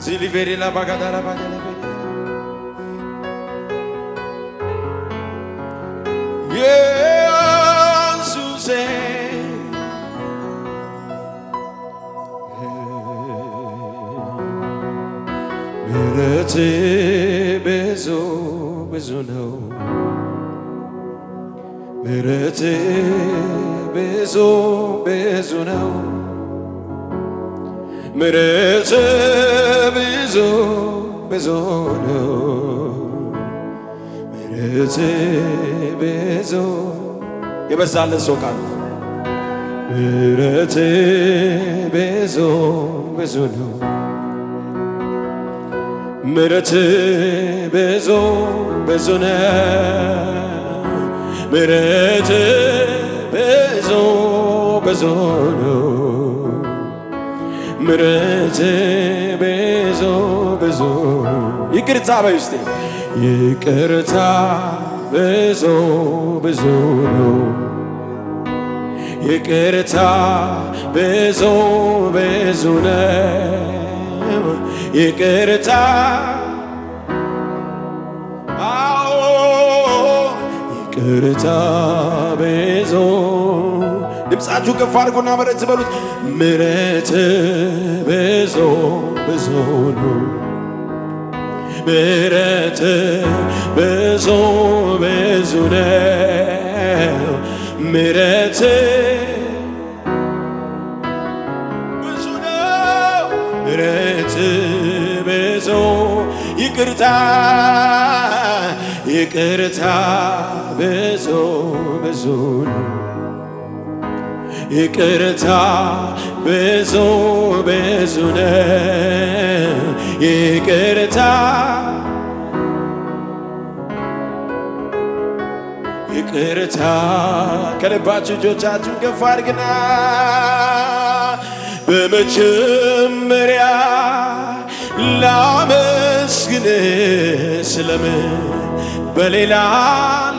Ziliveri la bagada la bagada. Jesus, ምሕረትህ ብዙ ብዙ ነው። ምሕረትህ ብዙ ብዙ ነው። ምሕረትህ ብዙ ብዙ ነው። ምሕረትህ ብዙ የበዛለት ሰው ቃል ምሕረትህ ብዙ ብዙ ነው። ምሕረትህ ብዙ ብዙ ነው። ምሕረትህ ብዙ ብዙ ነው። ምሕረትህ ብዙ ብዙ ይቅርታ በይ እስቲ ይቅርታ ብዙ ብዙ ነው። ይቅርታ ብዙ ብዙ ነው። ይቅርታ አዎ ይቅርታ ብዙ ድምፃችሁ ከፍ አድርጉና ምሕረት በሉት ምሕረትህ ብዙ ብዙ ነው። ምሕረትህ ብዙ ብዙ ነው። ምሕረትህ ብዙ ነው። ምሕረትህ ብዙ ይቅርታ ይቅርታ ብዙ ብዙ ነው። ይቅርታ ብዙ ብዙ ነው። ይቅርታ ይቅርታ ከልባችሁ እጆቻችሁን ከፍ አድርጉና በመጀመሪያ ላመስግንህ ስለምን በሌላ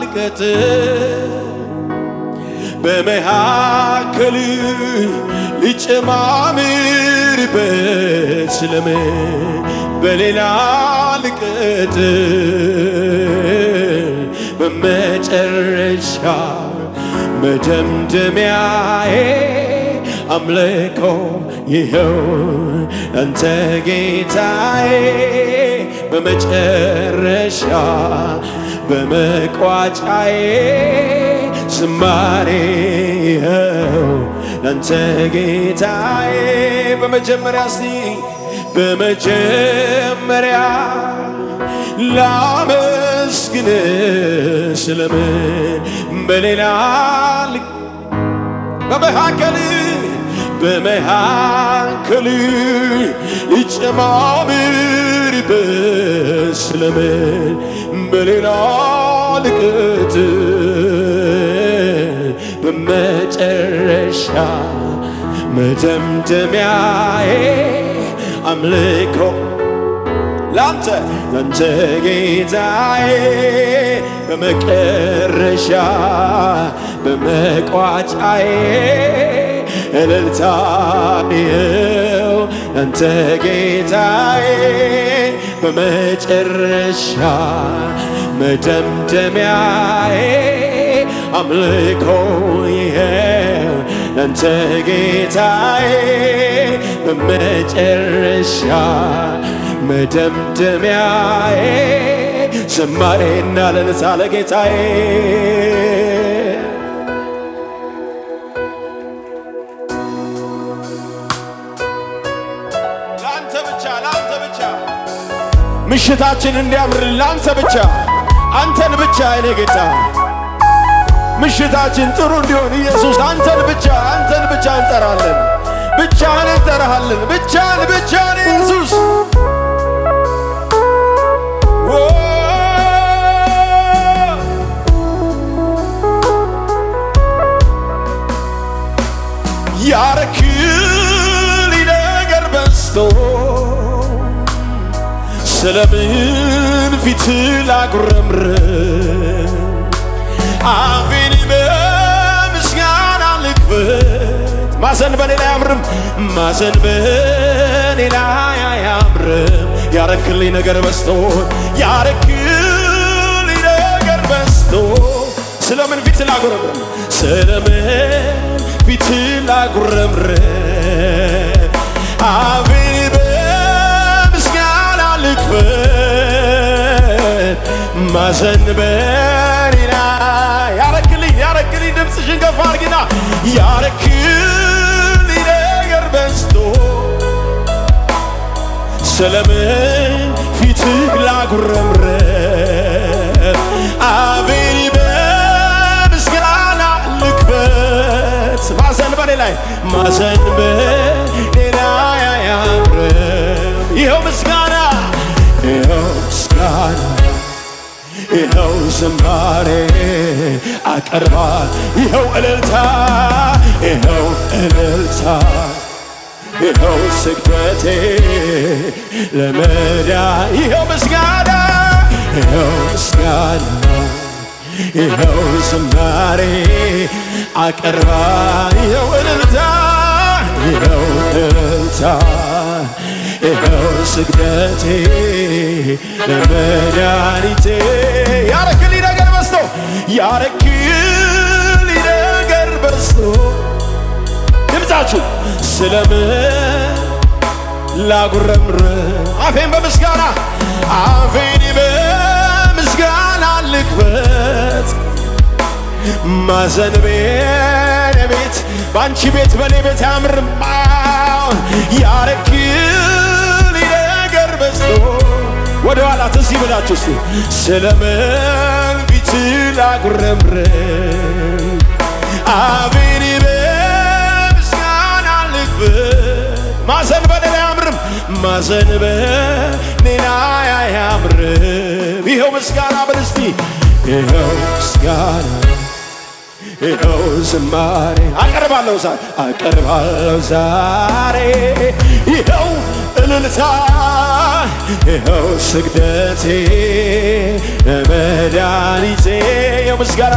ልቀጥል በመካከል ልጨማምርበት ስለምን በሌላ ልቀጥል በመጨረሻ መደምደሚያዬ አምልኮ ይኸው አንተ ጌታዬ በመጨረሻ በመቋጫዬ ዝማሬ ይኸው ላንተ ጌታዬ በመጀመሪያ እስቲ በመጀመሪያ ላመስግንህ ስለምን በሌላ በመካከል ልጨማምርበት ስለምን በሌላ ልቀጥል በመጨረሻ መደምደሚያዬ አምልኮ ላንተ ጌታዬ በመጨረሻ በመቋጫዬ እልልታ ይኸው ላንተ ጌታዬ በመጨረሻ መደምደሚያዬ አምልኮ ይኸው ላንተ ጌታዬ በመጨረሻ መደምደሚያዬ ዝማሬና እልልታ ለጌታዬ ላንተ ብቻ ምሽታችን እንዲያምር ላንተ ብቻ አንተን ብቻ የኔ ጌታ ምሽታችን ጥሩ እንዲሆን ኢየሱስ አንተን ብቻ እንጠራለን ብቻህን እንጠራሃለን ብቻህን ኢየሱስ ያረክልኝ ነገር በዝቶ ስለምን ፊት ላጉረምርም አፌን በምስጋና ልክፈት ማዘን በኔ ላይ አያምርም ማዘን በኔ ላይ አያምርም አያምርም ያረክልኝ ነገር በስቶ ያረክልኝ ነገር በስቶ ስለምን ፊት ላጉረምርም ስለምን ፊት ላጉረምርም አፌን በምስጋና ልክፈት ማዘን በኔ ላይ ያረክልኝ ድምፅሽን ከፍ አድርጊና ያረክልኝ ነገር በስቶ ስለምን ፊትህ ላጉረምርም አፌን በምስጋና ልክፈት ማዘን በኔ ላይ አያምርም ይኸው ምስጋና ይኸው ዝማሬ አቀርባል ይኸው እልልታ ይኸው ስግደቴ ለመዳን ይኸው ምስጋና ይኸው ዝማሬ አቀርባል ይኸው እልልታ ይኸው ስግደቴ ለመድኃኒቴ ያረክልኝ ነገር በዝቶ ድምፃችሁ ስለምን ላጉረምርም አፌን በምስጋና ልክፈት ማዘን በኔ ቤት ባንቺ ቤት በኔ ቤት አያምርም ያረክልኝ ነገር በዝቶ ወደ ኋላ ትዝ ይበላችሁ እስቲ ስለምን ፊት ላጉረምርም አፌን በምስጋና ልክፈት ማዘን በኔ ላይ አያምርም ማዘን በኔ ላይ አያምርም ይኸው ምስጋና በል እስቲ ይኸው ምስጋና ይኸው ዝማሬ አቀርባለሁ ዛሬ ይኸው እልልታ ይኸው ስግደቴ ለመድኃኒቴ ይኸው ምስጋና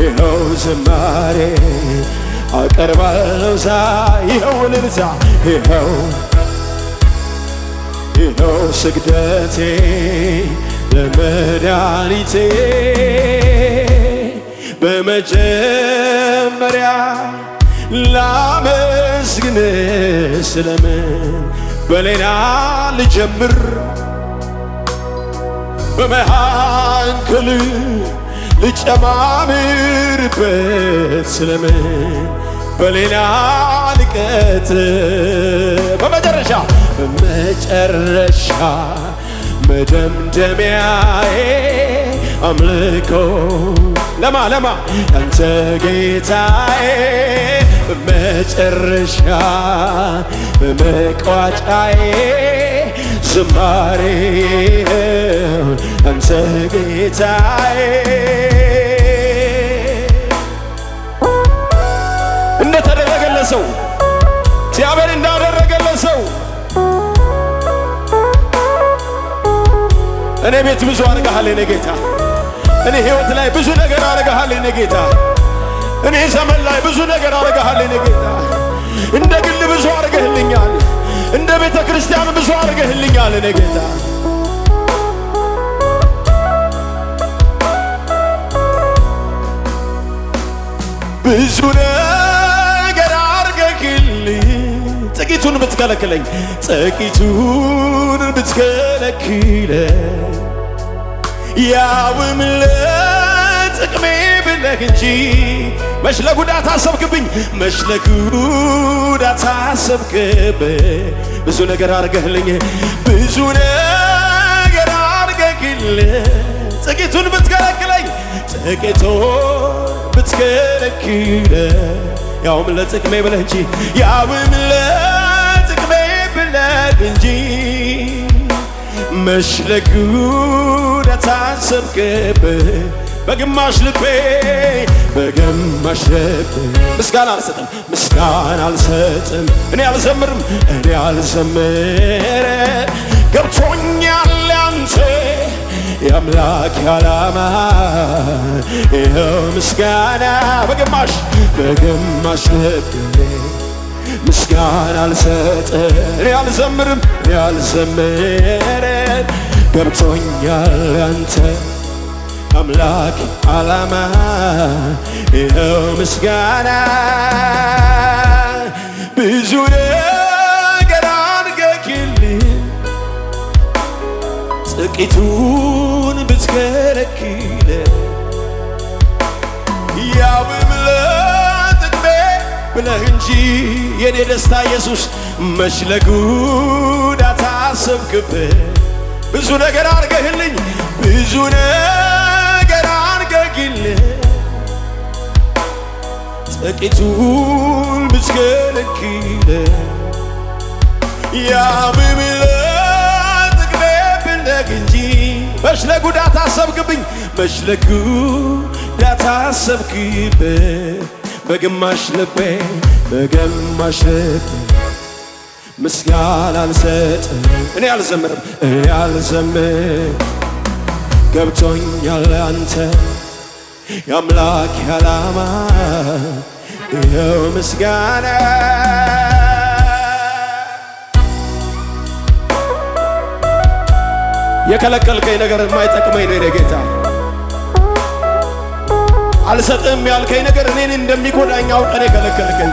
ይኸው ዝማሬ አቀርባለሁ ይኸው እልልታ ይኸው ስግደቴ ለመድኃኒቴ በመጀመሪያ ላመስግን ስለምን በሌላ ልጀምር በመሃከል ልጨማምርበት ስለምን በሌላ ልቀት በመጨረሻ መደምደሚያዬ አምልኮ ለማ አንተ ጌታዬ በመጨረሻ በመቋጫዬ ዝማሬ አንተ ጌታዬ እንደተደረገለት ሰው እግዚአብሔር እንዳደረገለት ሰው እኔ ቤት ብዙ አርጋሃል የኔ ጌታ እኔ ሕይወት ላይ ብዙ ነገር አርጋሃል የኔ ጌታ እኔ ዘመን ላይ ብዙ ነገር አርጋሃል የኔ ጌታ እንደ ግል ብዙ አርገህልኛል እንደ ቤተ ክርስቲያን ብዙ አርገህልኛል የኔ ጌታ ብዙ ነገር አርገህልኝ ጥቂቱን ብትከለክለኝ ያውም ለጥቅሜ ብለህ እንጂ መች ለጉዳት አሰብክብኝ መች ለጉዳት አሰብክብኝ ብዙ ነገር አርገህልኝ ጥቂቱን ብትከለክለኝ ያውም ለጥቅሜ ብለህ እንጂ ያውም ለጥቅሜ ብለህ እንጂ መች ለጉዳት አሰብክብኝ በግማሽ ልቤ ምስጋና አልሰጥም እኔ አልዘምርም ገብቶኛል ያንተ የአምላክ ዓላማ ይኸው ምስጋና በግማሽ ልቤ ምስጋና አልሰጥም እኔ አልዘምርም እኔ አልዘምርም ገብቶኛል ያንተ አምላክ ዓላማ ይኸው ምስጋና ብዙ ነገር አድርገህልኝ ጥቂቱን ብትከለክለኝ ያውም ለጥቅሜ ብለህ እንጂ የኔ ደስታ ኢየሱስ መች ለጉዳት አሰብክብኝ ብዙ ነገር አድርገህልኝ ብዙ ነገር አድርገህልኝ ጥቂቱን ብትከለክለኝ ያውም ለጥቅሜ ብለህ እንጂ መች ለጉዳት አሰብክብኝ መች ለጉዳት አሰብክብኝ በግማሽ ልቤ በግማሽ ልቤ ምስጋና አልሰጥም እኔ አልዘምርም እኔ አልዘምርም ገብቶኛል አንተ የአምላክ ዓላማ ይኸው ምስጋና የከለከልከኝ ነገር የማይጠቅመኝ ነው የኔ ጌታ አልሰጥም ያልከኝ ነገር እኔን እንደሚጎዳኝ አውቀህ የከለከልከኝ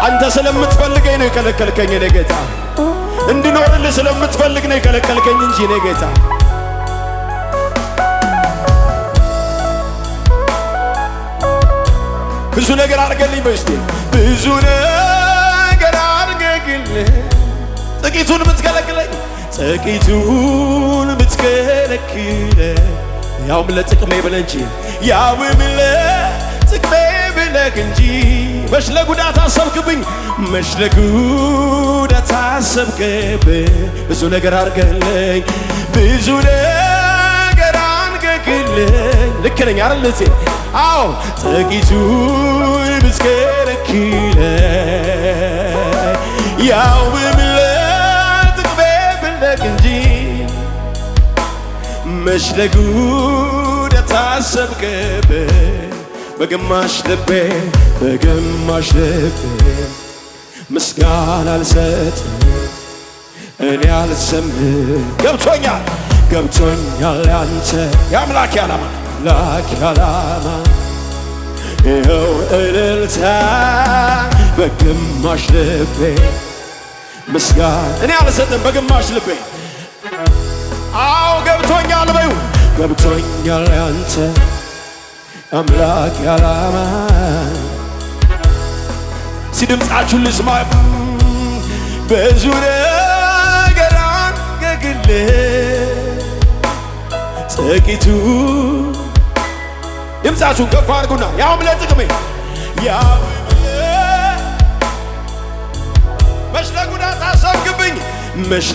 አንተ ስለምትፈልገኝ ነው የከለከልከኝ የኔ ጌታ እንድኖርልህ ስለምትፈልግ ነው የከለከልከኝ እንጂ የኔ ጌታ ብዙ ነገር አድርገልኝ በስቲ ብዙ ነገር አድርገልኝ ጥቂቱን ብትከለክለኝ ጥቂቱን ብትከለክለኝ ያውም ለጥቅሜ ብለህ እንጂ ያውም ለጥቅሜ ብለህ እንጂ መች ለጉዳት አሰብክብኝ መች ለጉዳት አሰብክብኝ ብዙ ነገር አድርገልኝ ብዙ ነገር አድርገልኝ ልክ ነኝ አይደል ልጄ አዎ ጥቂቱን ብትከለክለኝ ያውም ለጥቅሜ ብለህ እንጂ መች ለጉዳት አሰብክብኝ በግማሽ ልቤ በግማሽ ልቤ ምስጋና አልሰጥም እኔ አልዘምርም ገብቶኛል ያንተ የአምላክ ዓላማ አምላክ ዓላማ ይኸው እልልታ በግማሽ ልቤ ምስጋና እኔ አልሰጥም በግማሽ ልቤ አዎ ገብቶኛል በዩ ገብቶኛል ያንተ አምላክ ዓላማ ሲድምጻችሁ ልስማ ብዙ ነገር አድርገህልኝ ጥቂቱ ድምጻችሁን ከፍ አድርጉና ያውም ለጥቅሜ ያውም መች ለጉዳት አሰብክብኝ መች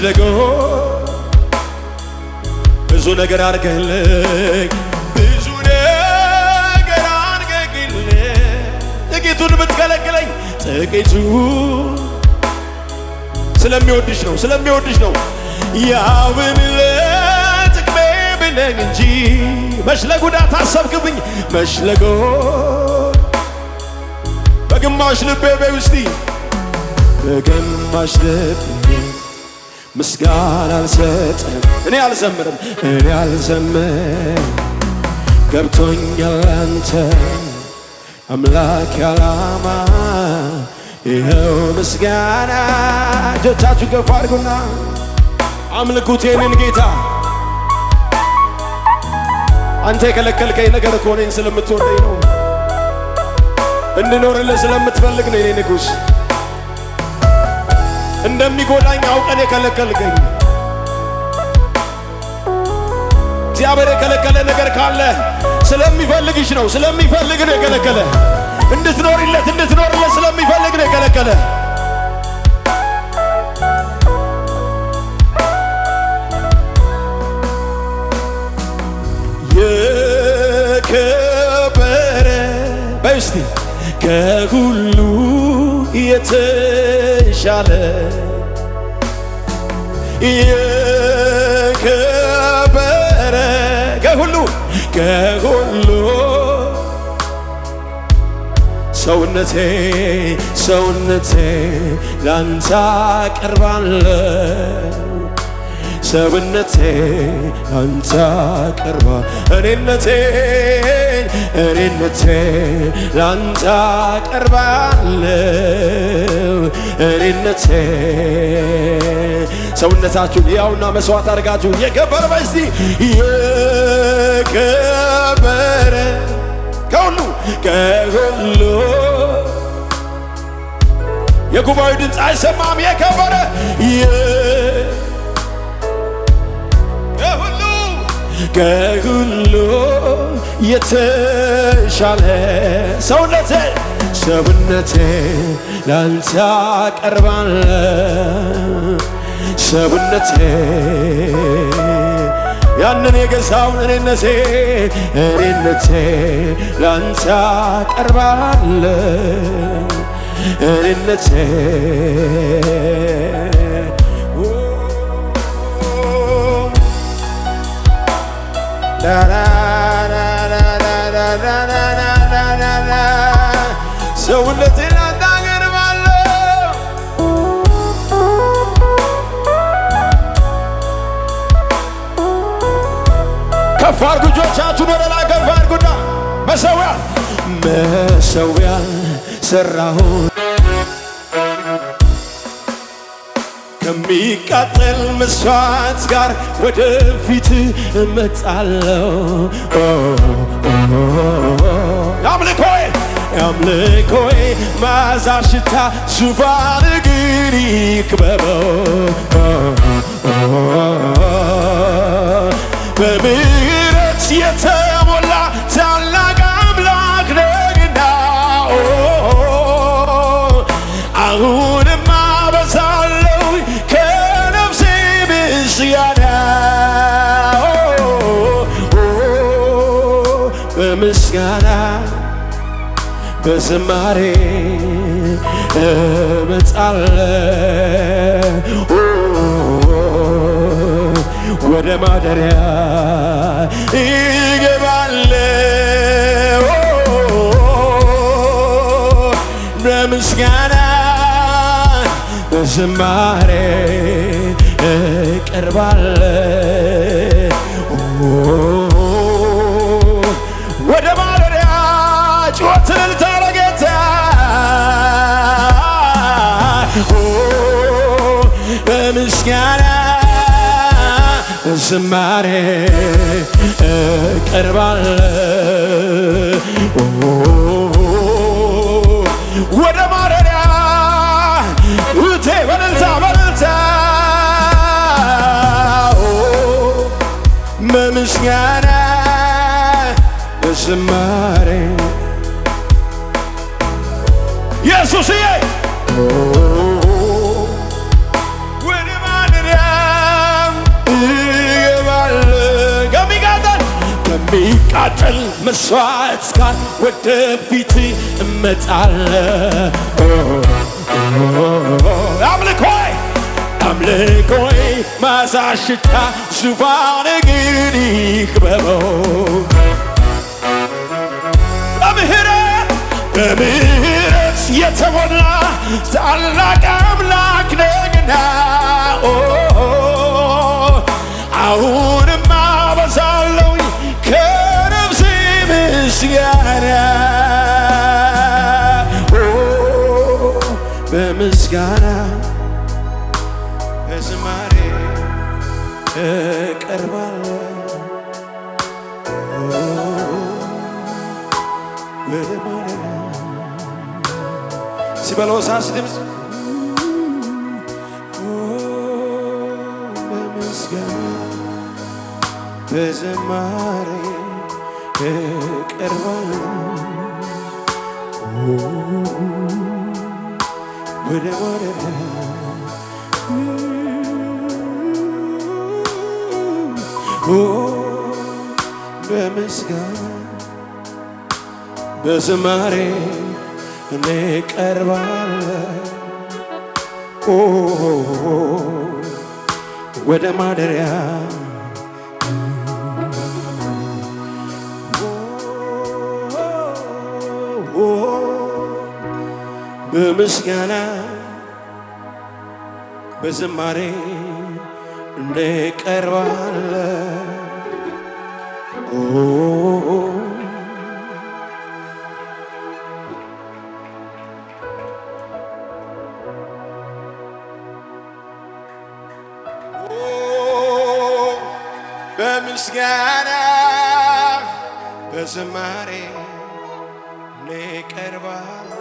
ብዙ ነገር አድርገህልኝ ብዙ ነገር አድርገህልኝ ጥቂቱን ብትከለክለኝ ጥቂቱ ስለሚወድሽ ነው ያውም ለጥቅሜ ብለህ እንጂ መች ለጉዳት አሰብክብኝ መች በግማሽ ልቤ በውስጢ በግማሽ ልቤ ምስጋና አልሰጥም እኔ አልዘምርም ገብቶኛል አንተ አምላክ ዓላማ ይኸው ምስጋና እጆቻችሁ ከፍ አድርጉና አምልኩት የኔን ጌታ አንተ የከለከልከኝ ነገር እኮ እኔን ስለምትወደኝ ነው እንድኖርልህ ስለምትፈልግ ነው የኔ ንጉሥ እንደሚጎዳኝ አውቀን የከለከልከኝ እግዚአብሔር የከለከለ ነገር ካለ ስለሚፈልግሽ ነው ስለሚፈልግ ነው የከለከለ እንድትኖርለት ስለሚፈልግ ነው የከለከለ የከበረ በስቲ ከሁሉ የተሻለ የከበረ ከሁሉ ሰውነቴ ሰውነቴ ላንተ አቀርባለሁ ሰውነቴ ላንተ አቀርባለሁ እኔነቴ ላንተ አቀርባለሁ እኔነቴ ሰውነታችሁን ያውና መስዋዕት አድርጋችሁ የከበረ በስቲ የከበረ ከሁሉ የጉባኤው ድምፅ አይሰማም የከበረ ከሁሉ የተሻለ ሰውነቴ ላንተ አቀርባለሁ ሰውነቴ ያንን የገዛውን እኔነቴ ላንተ አቀርባለሁ እኔነቴ ሰውነቴ ላንተ አቀርባለሁ ከፍ አድርጉ እጆቻችሁን ወደ ላይ ከፍ አድርጉና መሠዊያ ሠራሁ ከሚቃጠል መሥዋዕት ጋር ወደፊት እመጣለሁ የአምልኮዬ መዓዛ ሽታ ዙፋን እግር ይክበበው በምሕረት የተሞላ ታላቅ አምላክ ነህና አሁንም አበዛለሁ ከነፍሴ ምስጋና በምስጋና በዝማሬ እመጣለሁ ወደ ማደሪያ እገባለሁ በምስጋና በዝማሬ እቀርባለሁ ወደ ማደሪያ ጩኸትን ልታረጌታ በምስጋና ዝማሬ እቀርባለሁ ወደ ማደሪያ እቴ በእልልታ በምስጋና በዝማሬ ኢየሱስዬ ከሚቃጠል መሥዋዕት ጋር ወደፊት እመጣለሁ አምልኮዬ መዓዛ ሽታ ዙፋን እግር ይክበበው በምሕረት የተሞላ ታላቅ አምላክ ነህና አሁንም አበዛለሁ ከነፍሴ ምስጋና በምስጋና በዝማሬ እቀርባለሁ ወደ ማደሪያ ሲበለው ሳስ ድምፅ በምስጋና በዝማሬ እቀርባለሁ ወደ ማደሪያ በምስጋና በዝማሬ እኔ እቀርባለሁ ወደ ማደሪያ በምስጋና በዝማሬ እንቀርባለን። በምስጋና በዝማሬ እንቀርባለን።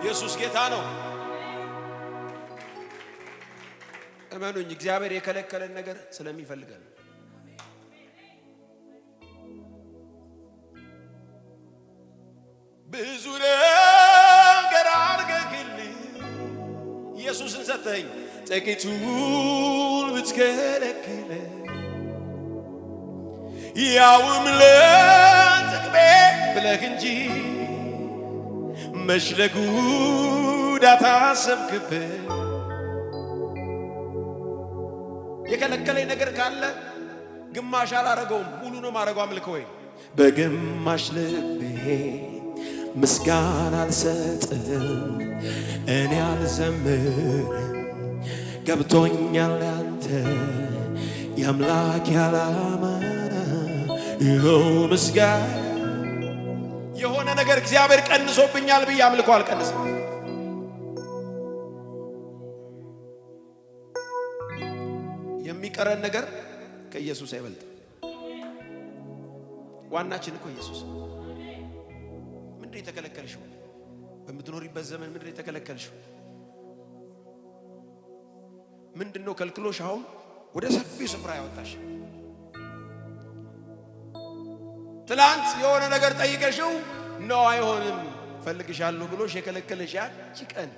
ኢየሱስ ጌታ ነው። እመኑኝ፣ እግዚአብሔር የከለከለን ነገር ስለሚፈልገን ብዙ ነገር አድርገህልኝ ኢየሱስን ሰጠኝ። ጥቂቱን ብትከለክለኝ ያውም ለጥቅሜ ብለህ እንጂ መች ለጉዳት አሰብክብኝ። የከለከለኝ ነገር ካለ ግማሽ አላረገውም፣ ሙሉ ነው ማረገው። አምልከው ወይ በግማሽ ልቤ ምስጋና አልሰጥም፣ እኔ አልዘምርም። ገብቶኛል ያንተ የአምላክ ዓላማ ይኸው ምስጋና። የሆነ ነገር እግዚአብሔር ቀንሶብኛል ብዬ አምልኮ አልቀንስም። የሚቀረን ነገር ከኢየሱስ አይበልጥም። ዋናችን እኮ ኢየሱስ። ምንድን የተከለከልሽው? በምትኖሪበት ዘመን ምንድን የተከለከልሽው? ምንድን ነው ከልክሎሽ አሁን ወደ ሰፊ ስፍራ ያወጣሽ? ትላንት የሆነ ነገር ጠይቀሽው ነው አይሆንም ፈልግሻለሁ ብሎሽ የከለከለሽ ያቺ ቀን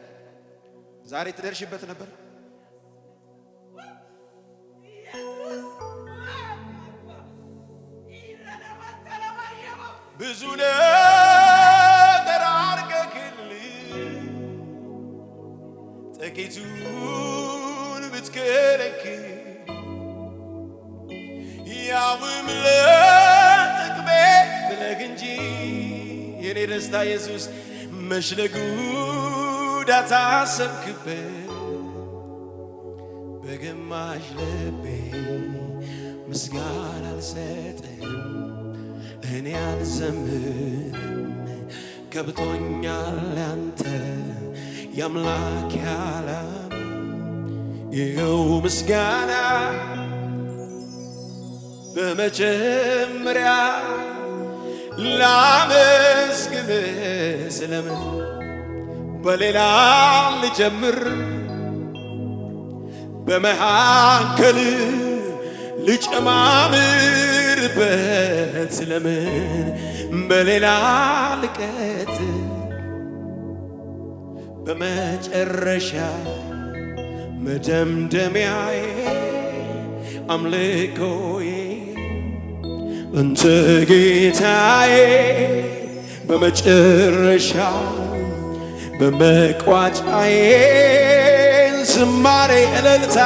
ዛሬ ትደርሽበት ነበር። ብዙ ነገር አድርገህልኝ ጥቂቱን ብትከለክል ያውም ለጥቅሜ ብለህ እንጂ የኔ ደስታ ኢየሱስ መች ለጉዳት አሰብክበት። በግማሽ ልቤ ምስጋና አልሰጥም፣ እኔ አልዘምርም። ገብቶኛል ያንተ የአምላክ ዓላማ ይኸው ምስጋና። በመጀመሪያ ላመስግንህ ስለምን በሌላ ልጀምር? በመካከል ልጨማምርበት ስለምን በሌላ ልቀት? በመጨረሻ መደምደሚያዬ አምልኮዬ አንተ ጌታዬ። በመጨረሻ በመቋጫዬ ዝማሬ እልልታ